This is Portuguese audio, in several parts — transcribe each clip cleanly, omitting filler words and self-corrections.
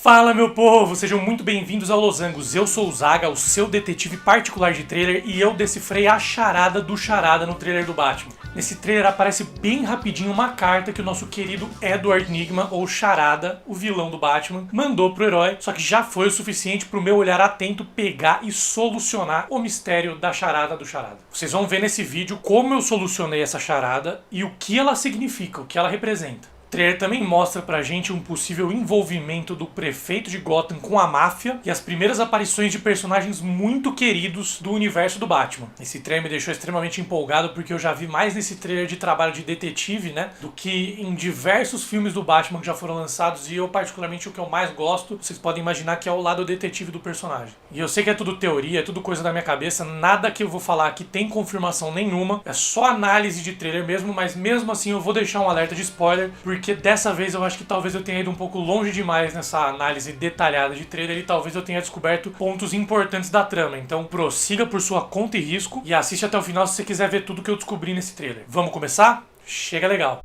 Fala, meu povo! Sejam muito bem-vindos ao Losangos. Eu sou o Zaga, o seu detetive particular de trailer, e eu decifrei a charada do charada no trailer do Batman. Nesse trailer aparece bem rapidinho uma carta que o nosso querido Edward Nygma, ou Charada, o vilão do Batman, mandou pro herói, só que já foi o suficiente pro meu olhar atento pegar e solucionar o mistério da charada do charada. Vocês vão ver nesse vídeo como eu solucionei essa charada e o que ela significa, o que ela representa. O trailer também mostra pra gente um possível envolvimento do prefeito de Gotham com a máfia e as primeiras aparições de personagens muito queridos do universo do Batman. Esse trailer me deixou extremamente empolgado porque eu já vi mais nesse trailer de trabalho de detetive, né, do que em diversos filmes do Batman que já foram lançados, e eu particularmente o que eu mais gosto, vocês podem imaginar que é o lado detetive do personagem. E eu sei que é tudo teoria, é tudo coisa da minha cabeça, nada que eu vou falar aqui tem confirmação nenhuma, é só análise de trailer mesmo, mas mesmo assim eu vou deixar um alerta de spoiler, porque dessa vez eu acho que talvez eu tenha ido um pouco longe demais nessa análise detalhada de trailer e talvez eu tenha descoberto pontos importantes da trama. Então prossiga por sua conta e risco e assiste até o final se você quiser ver tudo que eu descobri nesse trailer. Vamos começar? Chega legal!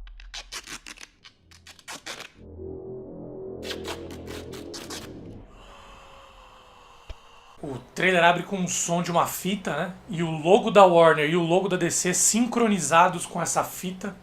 O trailer abre com um som de uma fita, né? E o logo da Warner e o logo da DC sincronizados com essa fita.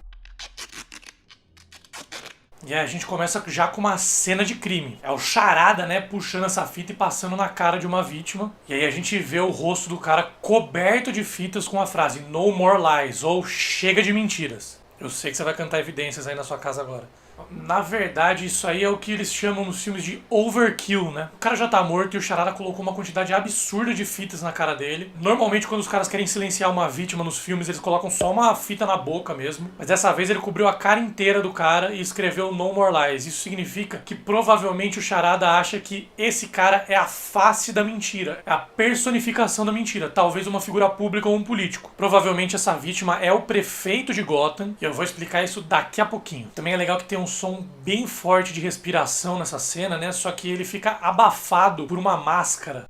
E aí a gente começa já com uma cena de crime. É o Charada, né, puxando essa fita e passando na cara de uma vítima. E aí a gente vê o rosto do cara coberto de fitas com a frase "No more lies", ou "Chega de mentiras". Eu sei que você vai cantar evidências aí na sua casa agora. Na verdade, isso aí é o que eles chamam nos filmes de overkill, né? O cara já tá morto e o Charada colocou uma quantidade absurda de fitas na cara dele. Normalmente, quando os caras querem silenciar uma vítima nos filmes, eles colocam só uma fita na boca mesmo. Mas dessa vez ele cobriu a cara inteira do cara e escreveu "No more lies". Isso significa que provavelmente o Charada acha que esse cara é a face da mentira, é a personificação da mentira, talvez uma figura pública ou um político. Provavelmente essa vítima é o prefeito de Gotham, e eu vou explicar isso daqui a pouquinho. Também é legal que tem um som bem forte de respiração nessa cena, né? Só que ele fica abafado por uma máscara.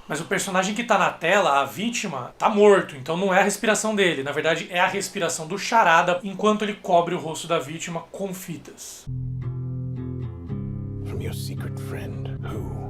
Mas o personagem que tá na tela, a vítima, tá morto, então não é a respiração dele. Na verdade, é a respiração do Charada enquanto ele cobre o rosto da vítima com fitas. From your secret friend, who?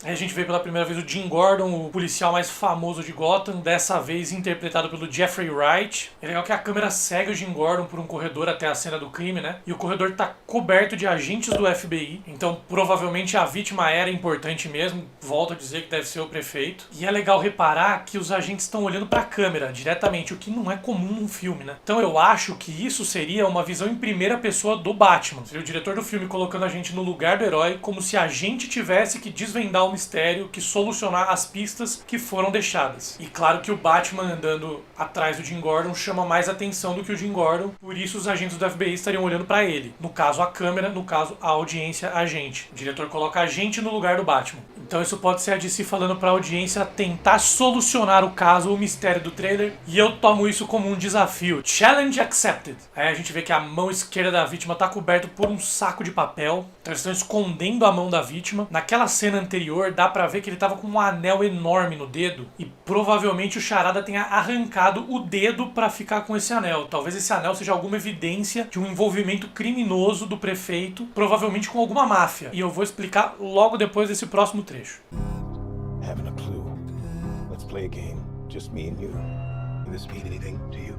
Aí a gente vê pela primeira vez o Jim Gordon, o policial mais famoso de Gotham, dessa vez interpretado pelo Jeffrey Wright. É legal que a câmera segue o Jim Gordon por um corredor até a cena do crime, né? E o corredor tá coberto de agentes do FBI, então provavelmente a vítima era importante mesmo, volto a dizer que deve ser o prefeito. E é legal reparar que os agentes estão olhando pra câmera diretamente, o que não é comum num filme, né? Então eu acho que isso seria uma visão em primeira pessoa do Batman. Seria o diretor do filme colocando a gente no lugar do herói, como se a gente tivesse que desvendar o mistério, que solucionar as pistas que foram deixadas. E claro que o Batman andando atrás do Jim Gordon chama mais atenção do que o Jim Gordon, por isso os agentes do FBI estariam olhando pra ele. No caso a câmera, no caso a audiência, a gente. O diretor coloca a gente no lugar do Batman. Então isso pode ser a DC falando pra audiência tentar solucionar o caso, o mistério do trailer, e eu tomo isso como um desafio. Challenge accepted. Aí a gente vê que a mão esquerda da vítima tá coberta por um saco de papel, então eles estão escondendo a mão da vítima. Naquela cena anterior dá pra ver que ele tava com um anel enorme no dedo e provavelmente o Charada tenha arrancado o dedo pra ficar com esse anel. Talvez esse anel seja alguma evidência de um envolvimento criminoso do prefeito, provavelmente com alguma máfia. E eu vou explicar logo depois desse próximo trecho. Having a clue. Let's play a game. Just me and you. Does this mean anything to you?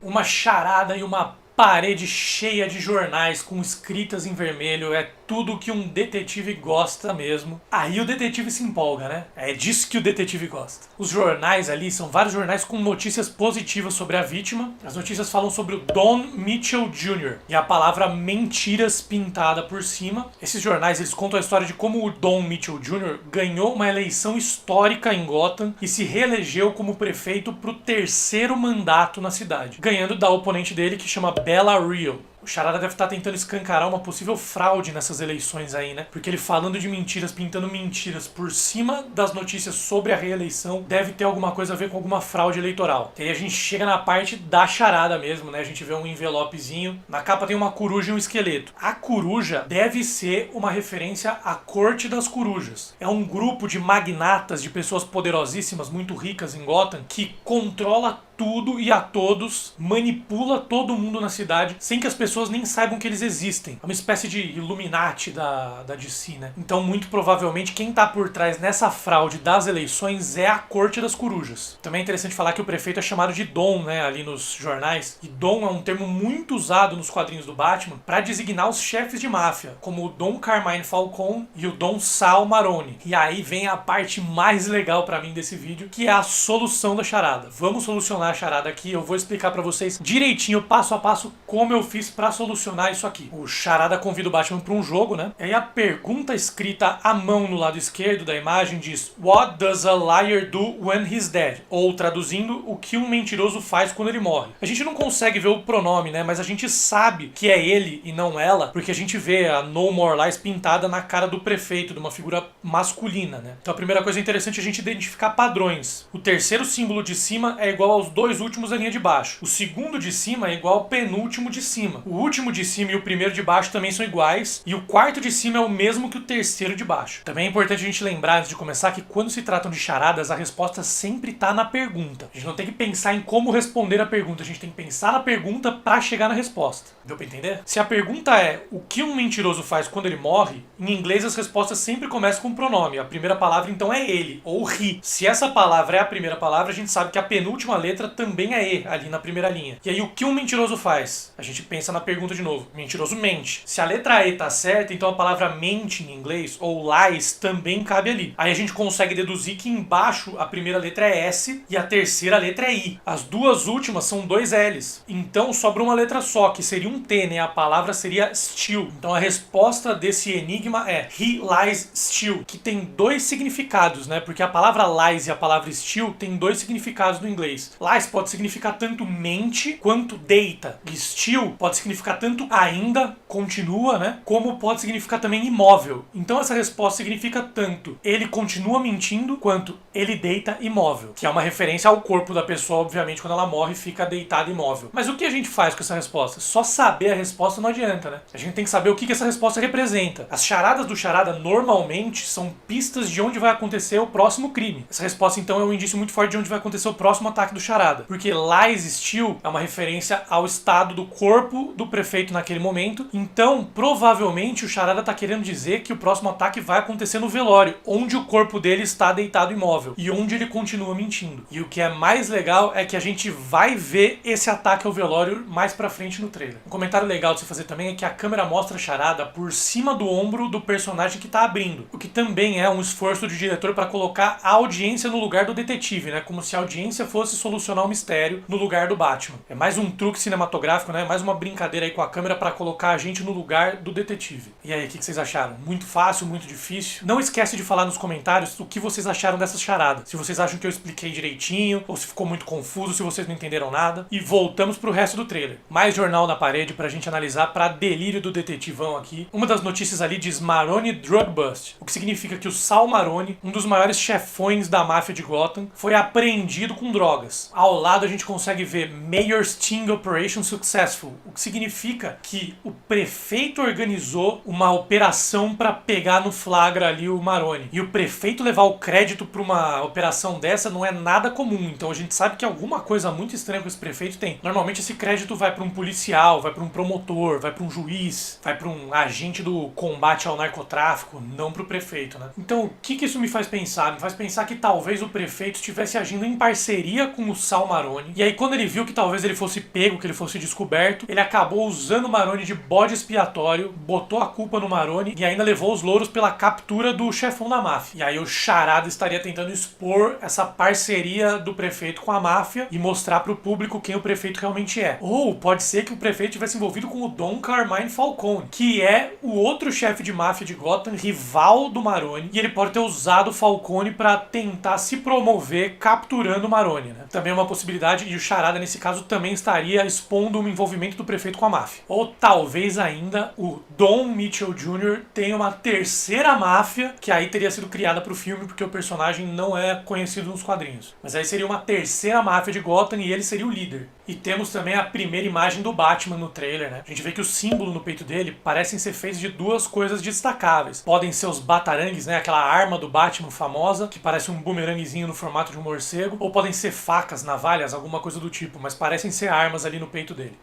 Uma charada e uma parede cheia de jornais com escritas em vermelho é tudo que um detetive gosta mesmo. Aí o detetive se empolga, né? É disso que o detetive gosta. Os jornais ali são vários jornais com notícias positivas sobre a vítima. As notícias falam sobre o Don Mitchell Jr. e a palavra mentiras pintada por cima. Esses jornais eles contam a história de como o Don Mitchell Jr. ganhou uma eleição histórica em Gotham e se reelegeu como prefeito pro terceiro mandato na cidade, ganhando da oponente dele que chama Bella Real. O Charada deve estar tentando escancarar uma possível fraude nessas eleições aí, né? Porque ele falando de mentiras, pintando mentiras por cima das notícias sobre a reeleição, deve ter alguma coisa a ver com alguma fraude eleitoral. E aí a gente chega na parte da charada mesmo, né? A gente vê um envelopezinho. Na capa tem uma coruja e um esqueleto. A coruja deve ser uma referência à Corte das Corujas. É um grupo de magnatas, de pessoas poderosíssimas, muito ricas em Gotham, que controla tudo e a todos, manipula todo mundo na cidade sem que as pessoas nem saibam que eles existem. É uma espécie de Illuminati da DC, né? Então, muito provavelmente, quem tá por trás nessa fraude das eleições é a Corte das Corujas. Também é interessante falar que o prefeito é chamado de Dom, né, ali nos jornais. E Dom é um termo muito usado nos quadrinhos do Batman para designar os chefes de máfia, como o Dom Carmine Falcone e o Dom Sal Maroni. E aí vem a parte mais legal pra mim desse vídeo, que é a solução da charada. Vamos solucionar a charada aqui, eu vou explicar pra vocês direitinho, passo a passo, como eu fiz pra solucionar isso aqui. O charada convida o Batman pra um jogo, né? E aí a pergunta escrita à mão no lado esquerdo da imagem diz: What does a liar do when he's dead? Ou traduzindo, o que um mentiroso faz quando ele morre. A gente não consegue ver o pronome, né? Mas a gente sabe que é ele e não ela, porque a gente vê a No More Lies pintada na cara do prefeito, de uma figura masculina, né? Então a primeira coisa interessante é a gente identificar padrões. O terceiro símbolo de cima é igual aos dois últimos da linha de baixo. O segundo de cima é igual ao penúltimo de cima. O último de cima e o primeiro de baixo também são iguais. E o quarto de cima é o mesmo que o terceiro de baixo. Também é importante a gente lembrar, antes de começar, que quando se tratam de charadas, a resposta sempre está na pergunta. A gente não tem que pensar em como responder a pergunta, a gente tem que pensar na pergunta para chegar na resposta. Deu pra entender? Se a pergunta é o que um mentiroso faz quando ele morre, em inglês as respostas sempre começam com pronome. A primeira palavra então é ele, ou he. Se essa palavra é a primeira palavra, a gente sabe que a penúltima letra também é e, ali na primeira linha. E aí o que um mentiroso faz? A gente pensa na pergunta de novo. O mentiroso mente. Se a letra E tá certa, então a palavra mente em inglês, ou lies, também cabe ali. Aí a gente consegue deduzir que embaixo a primeira letra é S e a terceira letra é I. As duas últimas são dois L's. Então sobra uma letra só, que seria um T, né? A palavra seria steal. Então a resposta desse enigma é he lies steal, que tem dois significados, né? Porque a palavra lies e a palavra steal tem dois significados no inglês. Lies pode significar tanto mente quanto deita. E steal pode significar tanto ainda, continua, né? Como pode significar também imóvel. Então essa resposta significa tanto ele continua mentindo quanto ele deita imóvel, que é uma referência ao corpo da pessoa, obviamente, quando ela morre fica deitada imóvel. Mas o que a gente faz com essa resposta? Só saber a resposta não adianta, né? A gente tem que saber o que essa resposta representa. As charadas do charada normalmente são pistas de onde vai acontecer o próximo crime. Essa resposta então é um indício muito forte de onde vai acontecer o próximo ataque do charada, porque lies steal é uma referência ao estado do corpo do prefeito naquele momento. Então provavelmente o charada tá querendo dizer que o próximo ataque vai acontecer no velório, onde o corpo dele está deitado imóvel e onde ele continua mentindo. E o que é mais legal é que a gente vai ver esse ataque ao velório mais pra frente no trailer. Um comentário legal de se fazer também é que a câmera mostra a charada por cima do ombro do personagem que tá abrindo, o que também é um esforço do diretor para colocar a audiência no lugar do detetive, né? Como se a audiência fosse solucionar o mistério no lugar do Batman. É mais um truque cinematográfico, né? Mais uma brincadeira aí com a câmera para colocar a gente no lugar do detetive. E aí, o que vocês acharam? Muito fácil, muito difícil? Não esquece de falar nos comentários o que vocês acharam dessas charadas. Se vocês acham que eu expliquei direitinho, ou se ficou muito confuso, se vocês não entenderam nada. E voltamos pro resto do trailer. Mais jornal na parede pra gente analisar pra delírio do detetivão aqui. Uma das notícias ali diz Maroni Drug Bust, o que significa que o Sal Maroni, um dos maiores chefões da máfia de Gotham, foi apreendido com drogas. Ao lado a gente consegue ver Mayor Sting Operation Successful, o que significa que o prefeito organizou uma operação pra pegar no flagra ali o Maroni. E o prefeito levar o crédito pra uma operação dessa não é nada comum, então a gente sabe que alguma coisa muito estranha com esse prefeito tem. Normalmente esse crédito vai pra um policial, vai pra um promotor, vai pra um juiz, vai pra um agente do combate ao narcotráfico, não pro prefeito, né? Então o que isso me faz pensar? Me faz pensar que talvez o prefeito estivesse agindo em parceria com o Sal Maroni, e aí quando ele viu que talvez ele fosse pego, que ele fosse descoberto, ele acabou usando o Maroni de bode expiatório, botou a culpa no Maroni e ainda levou os louros pela captura do chefão da máfia. E aí o charada estaria tentando expor essa parceria do prefeito com a máfia e mostrar pro público quem o prefeito realmente é. Ou pode ser que o prefeito tivesse envolvido com o Dom Carmine Falcone, que é o outro chefe de máfia de Gotham, rival do Maroni, e ele pode ter usado o Falcone para tentar se promover capturando o Maroni, né? Também é uma possibilidade, e o charada nesse caso também estaria expondo o envolvimento do prefeito com a máfia. Ou talvez ainda o Don Mitchell Jr. tenha uma terceira máfia, que aí teria sido criada pro filme, porque o personagem não é conhecido nos quadrinhos. Mas aí seria uma terceira máfia de Gotham e ele seria o líder. E temos também a primeira imagem do Batman no trailer, né? A gente vê que o símbolo no peito dele parecem ser feitos de duas coisas destacáveis. Podem ser os batarangues, né? Aquela arma do Batman famosa, que parece um bumeranguezinho no formato de um morcego. Ou podem ser facas, navalhas, alguma coisa do tipo, mas parecem ser armas ali no peito dele.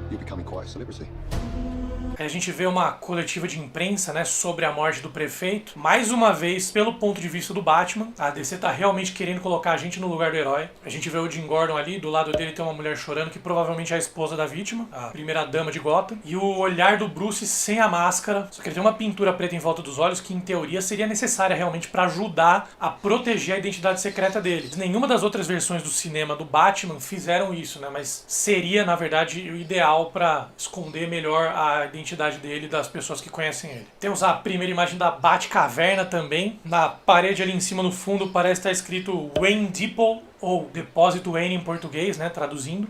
You're becoming quite a celebrity. Aí a gente vê uma coletiva de imprensa, né, sobre a morte do prefeito. Mais uma vez, pelo ponto de vista do Batman, a DC tá realmente querendo colocar a gente no lugar do herói. A gente vê o Jim Gordon ali, do lado dele tem uma mulher chorando, que provavelmente é a esposa da vítima, a primeira dama de Gotham. E o olhar do Bruce sem a máscara, só que ele tem uma pintura preta em volta dos olhos que, em teoria, seria necessária realmente pra ajudar a proteger a identidade secreta dele. Nenhuma das outras versões do cinema do Batman fizeram isso, né, mas seria, na verdade, o ideal pra esconder melhor a identidade dele das pessoas que conhecem ele. Temos a primeira imagem da Batcaverna também. Na parede ali em cima no fundo parece estar escrito Wayne Depot, ou Depósito Wayne em português, né, traduzindo.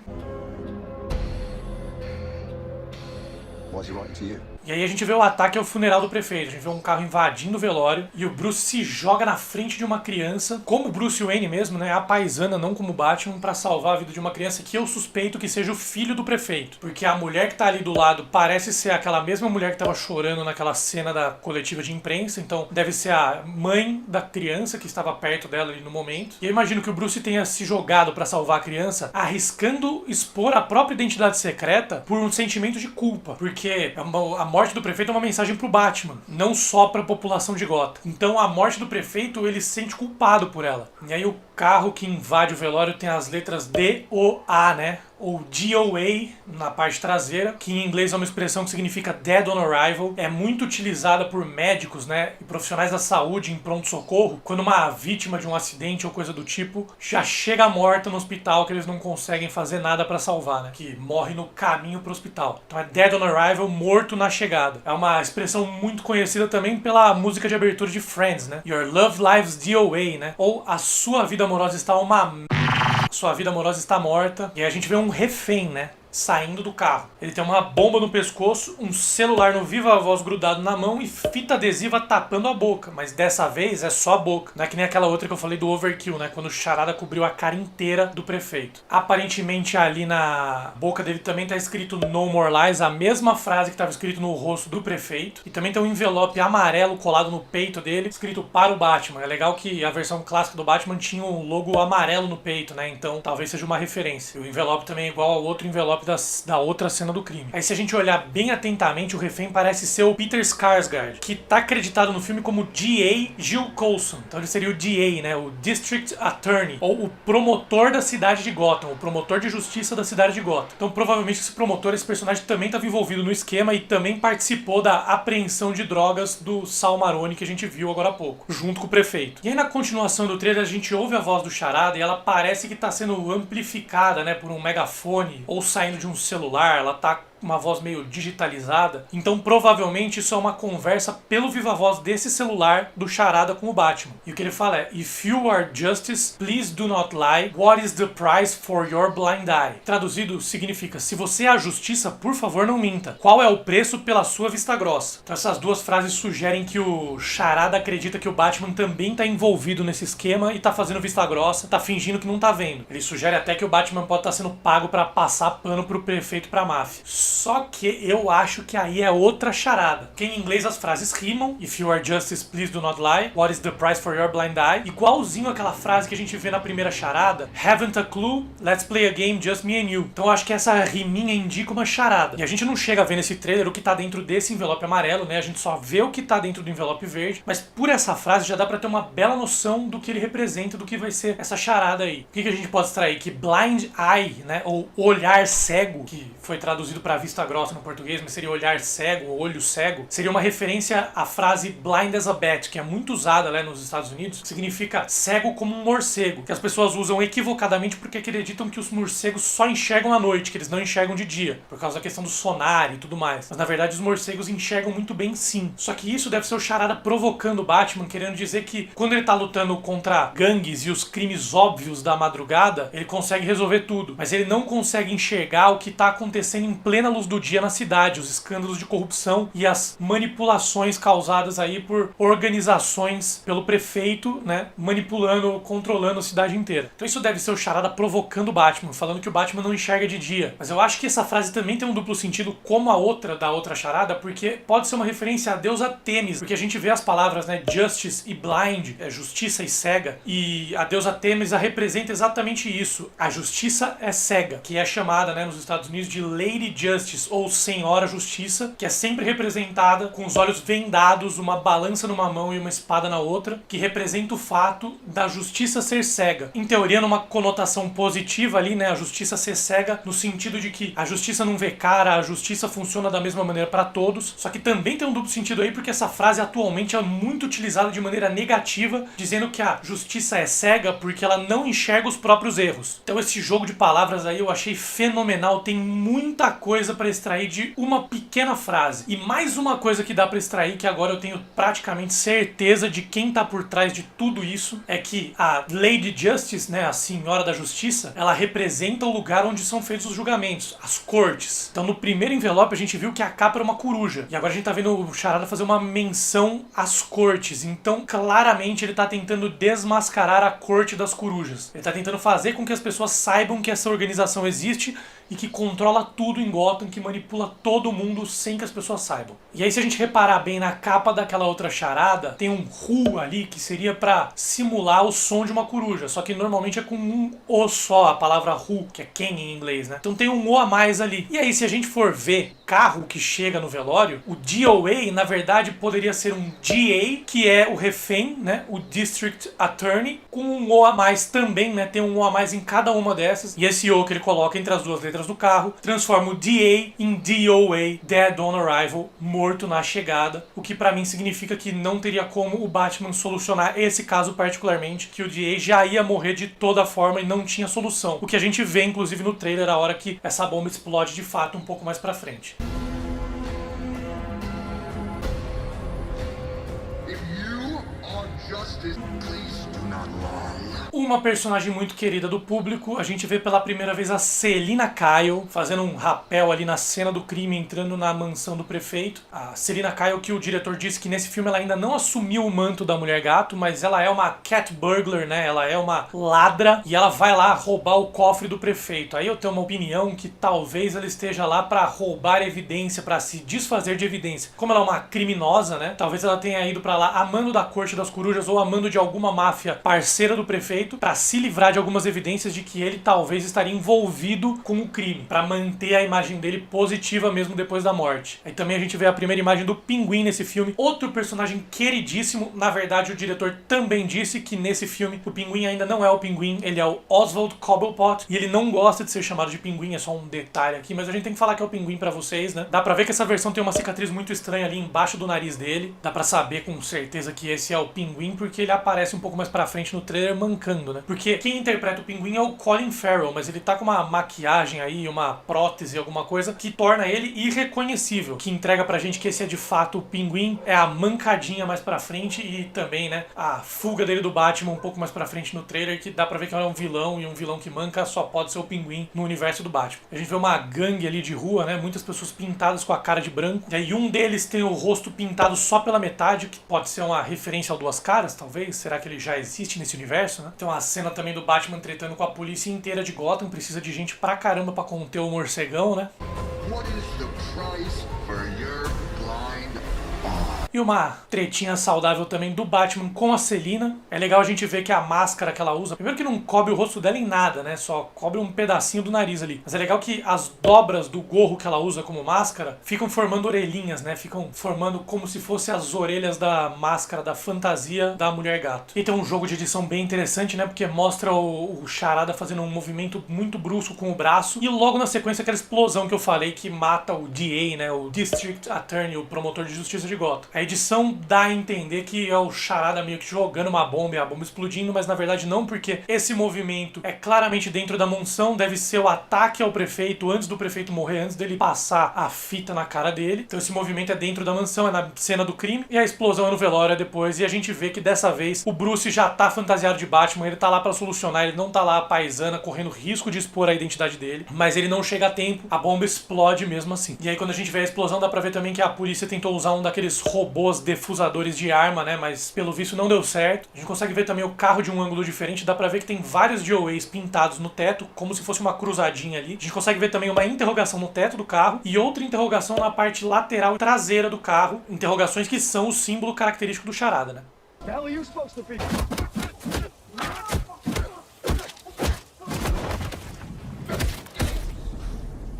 Why's he writing to you? E aí a gente vê o ataque ao funeral do prefeito. A gente vê um carro invadindo o velório e o Bruce se joga na frente de uma criança, como Bruce Wayne mesmo, né, a paisana, não como Batman, pra salvar a vida de uma criança que eu suspeito que seja o filho do prefeito. Porque a mulher que tá ali do lado parece ser aquela mesma mulher que tava chorando naquela cena da coletiva de imprensa, então deve ser a mãe da criança que estava perto dela ali no momento. E eu imagino que o Bruce tenha se jogado pra salvar a criança, arriscando expor a própria identidade secreta por um sentimento de culpa. Porque a morte do prefeito é uma mensagem pro Batman, não só pra população de Gotham. Então a morte do prefeito, ele se sente culpado por ela. E aí o carro que invade o velório tem as letras D-O-A, né? Ou DOA na parte traseira, que em inglês é uma expressão que significa Dead on Arrival. É muito utilizada por médicos, né, e profissionais da saúde em pronto-socorro, quando uma vítima de um acidente ou coisa do tipo já chega morta no hospital, que eles não conseguem fazer nada pra salvar, né, que morre no caminho pro hospital. Então é Dead on Arrival, morto na chegada. É uma expressão muito conhecida também pela música de abertura de Friends, né, Your Love Lives DOA, né, ou A Sua Vida Amorosa Está Sua Vida Amorosa Está Morta. E aí a gente vê um refém, né, saindo do carro. Ele tem uma bomba no pescoço, um celular no viva voz grudado na mão e fita adesiva tapando a boca. Mas dessa vez é só a boca. Não é que nem aquela outra que eu falei do Overkill, né? Quando o Charada cobriu a cara inteira do prefeito. Aparentemente ali na boca dele também tá escrito No More Lies, a mesma frase que estava escrito no rosto do prefeito. E também tem um envelope amarelo colado no peito dele, escrito para o Batman. É legal que a versão clássica do Batman tinha um logo amarelo no peito, né? Então talvez seja uma referência. E o envelope também é igual ao outro envelope da outra cena do crime. Aí se a gente olhar bem atentamente, o refém parece ser o Peter Skarsgård, que tá acreditado no filme como D.A. Jill Coulson. Então ele seria o D.A., né, o District Attorney, ou o promotor da cidade de Gotham, o promotor de justiça da cidade de Gotham. Então provavelmente esse promotor, esse personagem também estava envolvido no esquema e também participou da apreensão de drogas do Sal Maroni que a gente viu agora há pouco, junto com o prefeito. E aí na continuação do trailer a gente ouve a voz do Charada e ela parece que tá sendo amplificada, né, por um megafone ou saindo de um celular, ela tá uma voz meio digitalizada, então provavelmente isso é uma conversa pelo viva voz desse celular do Charada com o Batman. E o que ele fala é: If you are justice, please do not lie. What is the price for your blind eye? Traduzido significa: se você é a justiça, por favor não minta. Qual é o preço pela sua vista grossa? Então essas duas frases sugerem que o Charada acredita que o Batman também tá envolvido nesse esquema e tá fazendo vista grossa, tá fingindo que não tá vendo. Ele sugere até que o Batman pode estar sendo pago pra passar pano pro prefeito e pra máfia. Só que eu acho que aí é outra charada. Porque em inglês as frases rimam. If you are justice, please do not lie. What is the price for your blind eye? Igualzinho aquela frase que a gente vê na primeira charada. Haven't a clue? Let's play a game, just me and you. Então eu acho que essa riminha indica uma charada. E a gente não chega a ver nesse trailer o que tá dentro desse envelope amarelo, né? A gente só vê o que tá dentro do envelope verde. Mas por essa frase já dá pra ter uma bela noção do que ele representa, do que vai ser essa charada aí. O que a gente pode extrair? Que blind eye, né? Ou olhar cego, que foi traduzido pra vista grossa no português, mas seria olhar cego, olho cego, seria uma referência à frase blind as a bat, que é muito usada, né, nos Estados Unidos, que significa cego como um morcego, que as pessoas usam equivocadamente porque acreditam que os morcegos só enxergam à noite, que eles não enxergam de dia, por causa da questão do sonar e tudo mais. Mas na verdade os morcegos enxergam muito bem sim. Só que isso deve ser o Charada provocando o Batman, querendo dizer que quando ele tá lutando contra gangues e os crimes óbvios da madrugada, ele consegue resolver tudo, mas ele não consegue enxergar o que tá acontecendo em plena plena luz do dia na cidade, os escândalos de corrupção e as manipulações causadas aí por organizações pelo prefeito, né, manipulando, controlando a cidade inteira. Então isso deve ser o Charada provocando o Batman, falando que o Batman não enxerga de dia. Mas eu acho que essa frase também tem um duplo sentido, como a outra da outra charada, porque pode ser uma referência à deusa Têmis, porque a gente vê as palavras, né, justice e blind, justiça e cega, e a deusa Têmis representa exatamente isso. A justiça é cega, que é chamada, né, nos Estados Unidos de Lady Justice, ou Senhora Justiça, que é sempre representada com os olhos vendados, uma balança numa mão e uma espada na outra, que representa o fato da justiça ser cega. Em teoria, numa conotação positiva ali, né, a justiça ser cega, no sentido de que a justiça não vê cara, a justiça funciona da mesma maneira para todos, só que também tem um duplo sentido aí, porque essa frase atualmente é muito utilizada de maneira negativa, dizendo que a justiça é cega porque ela não enxerga os próprios erros. Então esse jogo de palavras aí eu achei fenomenal, tem muita coisa para extrair de uma pequena frase. E mais uma coisa que dá para extrair, que agora eu tenho praticamente certeza de quem tá por trás de tudo isso, é que a Lady Justice, né, a Senhora da Justiça, ela representa o lugar onde são feitos os julgamentos, as cortes. Então no primeiro envelope a gente viu que a capa era uma coruja, e agora a gente tá vendo o Charada fazer uma menção às cortes. Então claramente ele tá tentando desmascarar a corte das corujas. Ele tá tentando fazer com que as pessoas saibam que essa organização existe e que controla tudo em Gotham, que manipula todo mundo sem que as pessoas saibam. E aí se a gente reparar bem na capa daquela outra charada, tem um ru ali que seria pra simular o som de uma coruja, só que normalmente é com um o só, a palavra ru, que é quem em inglês, né? Então tem um o a mais ali. E aí se a gente for ver carro que chega no velório, o DOA na verdade poderia ser um DA, que é o refém, né? O District Attorney, com um o a mais também, né? Tem um o a mais em cada uma dessas, e esse o que ele coloca entre as duas letras do carro transforma o DA em DOA, Dead on Arrival, morto na chegada, o que pra mim significa que não teria como o Batman solucionar esse caso particularmente, que o DA já ia morrer de toda forma e não tinha solução. O que a gente vê inclusive no trailer a hora que essa bomba explode de fato um pouco mais pra frente. If you are justice, please do not lie. Uma personagem muito querida do público, a gente vê pela primeira vez a Selina Kyle fazendo um rapel ali na cena do crime, entrando na mansão do prefeito. A Selina Kyle, que o diretor disse que nesse filme ela ainda não assumiu o manto da Mulher Gato, mas ela é uma cat burglar, né? Ela é uma ladra e ela vai lá roubar o cofre do prefeito. Aí eu tenho uma opinião que talvez ela esteja lá pra roubar evidência, pra se desfazer de evidência. Como ela é uma criminosa, né? Talvez ela tenha ido pra lá a mando da Corte das Corujas ou a mando de alguma máfia parceira do prefeito, para se livrar de algumas evidências de que ele talvez estaria envolvido com o crime, para manter a imagem dele positiva mesmo depois da morte. Aí também a gente vê a primeira imagem do Pinguim nesse filme, outro personagem queridíssimo. Na verdade o diretor também disse que nesse filme o Pinguim ainda não é o Pinguim, ele é o Oswald Cobblepot, e ele não gosta de ser chamado de Pinguim, é só um detalhe aqui, mas a gente tem que falar que é o Pinguim pra vocês, né? Dá pra ver que essa versão tem uma cicatriz muito estranha ali embaixo do nariz dele, dá pra saber com certeza que esse é o Pinguim, porque ele aparece um pouco mais pra frente no trailer mancando, né? Porque quem interpreta o Pinguim é o Colin Farrell, mas ele tá com uma maquiagem aí, uma prótese, alguma coisa que torna ele irreconhecível, que entrega pra gente que esse é de fato o Pinguim, é a mancadinha mais pra frente e também, né, a fuga dele do Batman um pouco mais pra frente no trailer, que dá pra ver que ele é um vilão, e um vilão que manca só pode ser o Pinguim no universo do Batman. A gente vê uma gangue ali de rua, né, muitas pessoas pintadas com a cara de branco, e aí um deles tem o rosto pintado só pela metade, que pode ser uma referência ao Duas Caras, talvez, será que ele já existe nesse universo, né? Então a cena também do Batman tretando com a polícia inteira de Gotham, precisa de gente pra caramba pra conter o morcegão, né? What is the price for your blind eye? E uma tretinha saudável também do Batman com a Selina. É legal a gente ver que a máscara que ela usa, primeiro que não cobre o rosto dela em nada, né? Só cobre um pedacinho do nariz ali. Mas é legal que as dobras do gorro que ela usa como máscara ficam formando orelhinhas, né? Ficam formando como se fossem as orelhas da máscara da fantasia da Mulher Gato. E tem um jogo de edição bem interessante, né? Porque mostra o Charada fazendo um movimento muito brusco com o braço. E logo na sequência aquela explosão que eu falei que mata o DA, né? O District Attorney, o promotor de justiça de Gotham. A edição dá a entender que é o Charada meio que jogando uma bomba e a bomba explodindo, mas na verdade não, porque esse movimento é claramente dentro da mansão, deve ser o ataque ao prefeito antes do prefeito morrer, antes dele passar a fita na cara dele. Então esse movimento é dentro da mansão, é na cena do crime, e a explosão é no velório depois, e a gente vê que dessa vez o Bruce já tá fantasiado de Batman, ele tá lá pra solucionar, ele não tá lá a paisana correndo risco de expor a identidade dele, mas ele não chega a tempo, a bomba explode mesmo assim. E aí quando a gente vê a explosão dá pra ver também que a polícia tentou usar um daqueles robôs defusadores de arma, né, mas pelo visto não deu certo. A gente consegue ver também o carro de um ângulo diferente, dá pra ver que tem vários DOAs pintados no teto, como se fosse uma cruzadinha ali. A gente consegue ver também uma interrogação no teto do carro e outra interrogação na parte lateral e traseira do carro, interrogações que são o símbolo característico do Charada, né. The hell are you supposed to be?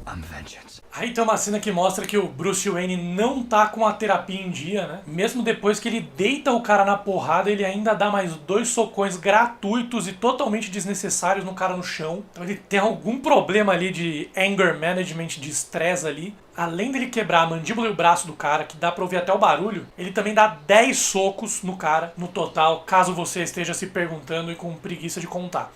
I'm vengeance. Aí tem uma cena que mostra que o Bruce Wayne não tá com a terapia em dia, né? Mesmo depois que ele deita o cara na porrada, ele ainda dá mais 2 socões gratuitos e totalmente desnecessários no cara no chão. Então ele tem algum problema ali de anger management, de estresse ali. Além dele quebrar a mandíbula e o braço do cara, que dá pra ouvir até o barulho, ele também dá 10 socos no cara, no total, caso você esteja se perguntando e com preguiça de contar.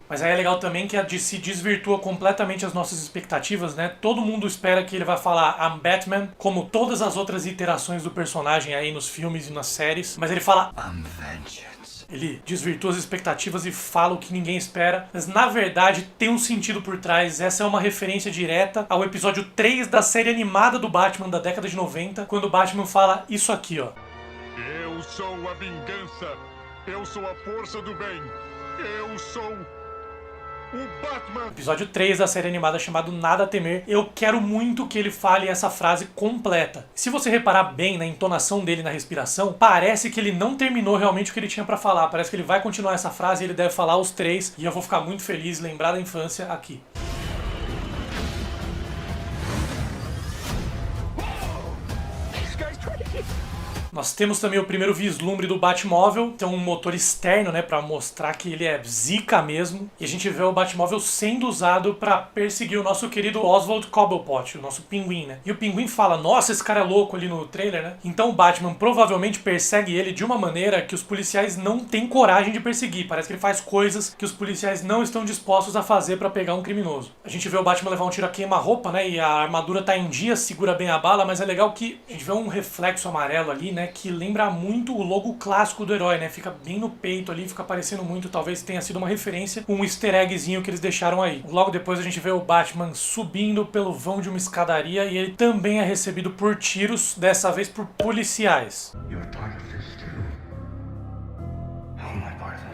Mas aí é legal também que a DC desvirtua completamente as nossas expectativas, né? Todo mundo espera que ele vai falar I'm Batman, como todas as outras iterações do personagem aí nos filmes e nas séries. Mas ele fala I'm vengeance. Ele desvirtua as expectativas e fala o que ninguém espera. Mas na verdade tem um sentido por trás. Essa é uma referência direta ao episódio 3 da série animada do Batman da década de 90, quando o Batman fala isso aqui, ó. Eu sou a vingança. Eu sou a força do bem. Eu sou o Batman. Episódio 3 da série animada chamado Nada a Temer. Eu quero muito que ele fale essa frase completa. Se você reparar bem na entonação dele, na respiração, parece que ele não terminou realmente o que ele tinha pra falar. Parece que ele vai continuar essa frase e ele deve falar os 3. E eu vou ficar muito feliz, lembrar da infância aqui. Nós temos também o primeiro vislumbre do Batmóvel, tem um motor externo, né, pra mostrar que ele é zica mesmo. E a gente vê o Batmóvel sendo usado pra perseguir o nosso querido Oswald Cobblepot, o nosso Pinguim, né. E o Pinguim fala, nossa, esse cara é louco ali no trailer, né. Então o Batman provavelmente persegue ele de uma maneira que os policiais não têm coragem de perseguir. Parece que ele faz coisas que os policiais não estão dispostos a fazer pra pegar um criminoso. A gente vê o Batman levar um tiro a queima-roupa, né, e a armadura tá em dia, segura bem a bala, mas é legal que a gente vê um reflexo amarelo ali, né, que lembra muito o logo clássico do herói, né? Fica bem no peito ali, fica aparecendo muito, talvez tenha sido uma referência, um easter eggzinho que eles deixaram aí. Logo depois a gente vê o Batman subindo pelo vão de uma escadaria e ele também é recebido por tiros, dessa vez por policiais. You're part of this too. How am I part of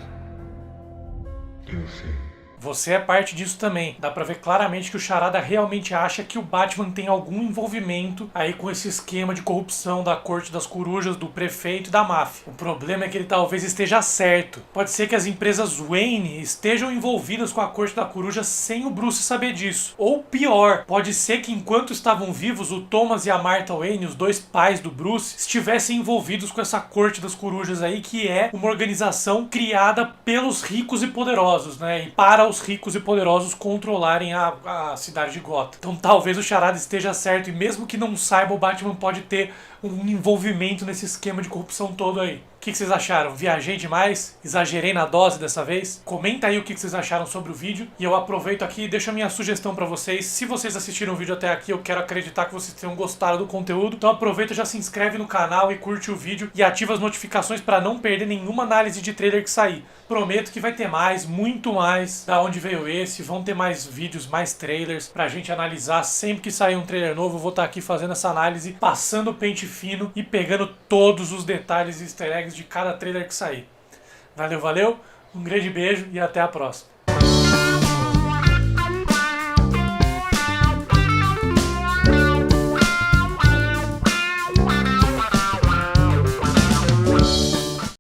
it? You'll see. Você é parte disso também. Dá pra ver claramente que o Charada realmente acha que o Batman tem algum envolvimento aí com esse esquema de corrupção da Corte das Corujas, do prefeito e da máfia. O problema é que ele talvez esteja certo. Pode ser que as empresas Wayne estejam envolvidas com a Corte da Coruja sem o Bruce saber disso. Ou pior, pode ser que enquanto estavam vivos, o Thomas e a Martha Wayne, os dois pais do Bruce, estivessem envolvidos com essa Corte das Corujas aí, que é uma organização criada pelos ricos e poderosos, né? E para os ricos e poderosos controlarem a cidade de Gotham. Então talvez o Charada esteja certo e mesmo que não saiba, o Batman pode ter um envolvimento nesse esquema de corrupção todo aí. O que vocês acharam? Viajei demais? Exagerei na dose dessa vez? Comenta aí o que vocês acharam sobre o vídeo. E eu aproveito aqui e deixo a minha sugestão pra vocês. Se vocês assistiram o vídeo até aqui, eu quero acreditar que vocês tenham gostado do conteúdo. Então aproveita, já se inscreve no canal e curte o vídeo. E ativa as notificações pra não perder nenhuma análise de trailer que sair. Prometo que vai ter mais, muito mais, da onde veio esse. Vão ter mais vídeos, mais trailers pra gente analisar. Sempre que sair um trailer novo, eu vou estar aqui fazendo essa análise, passando o pente fino e pegando todos os detalhes e easter eggs de cada trailer que sair. Valeu, valeu, um grande beijo e até a próxima.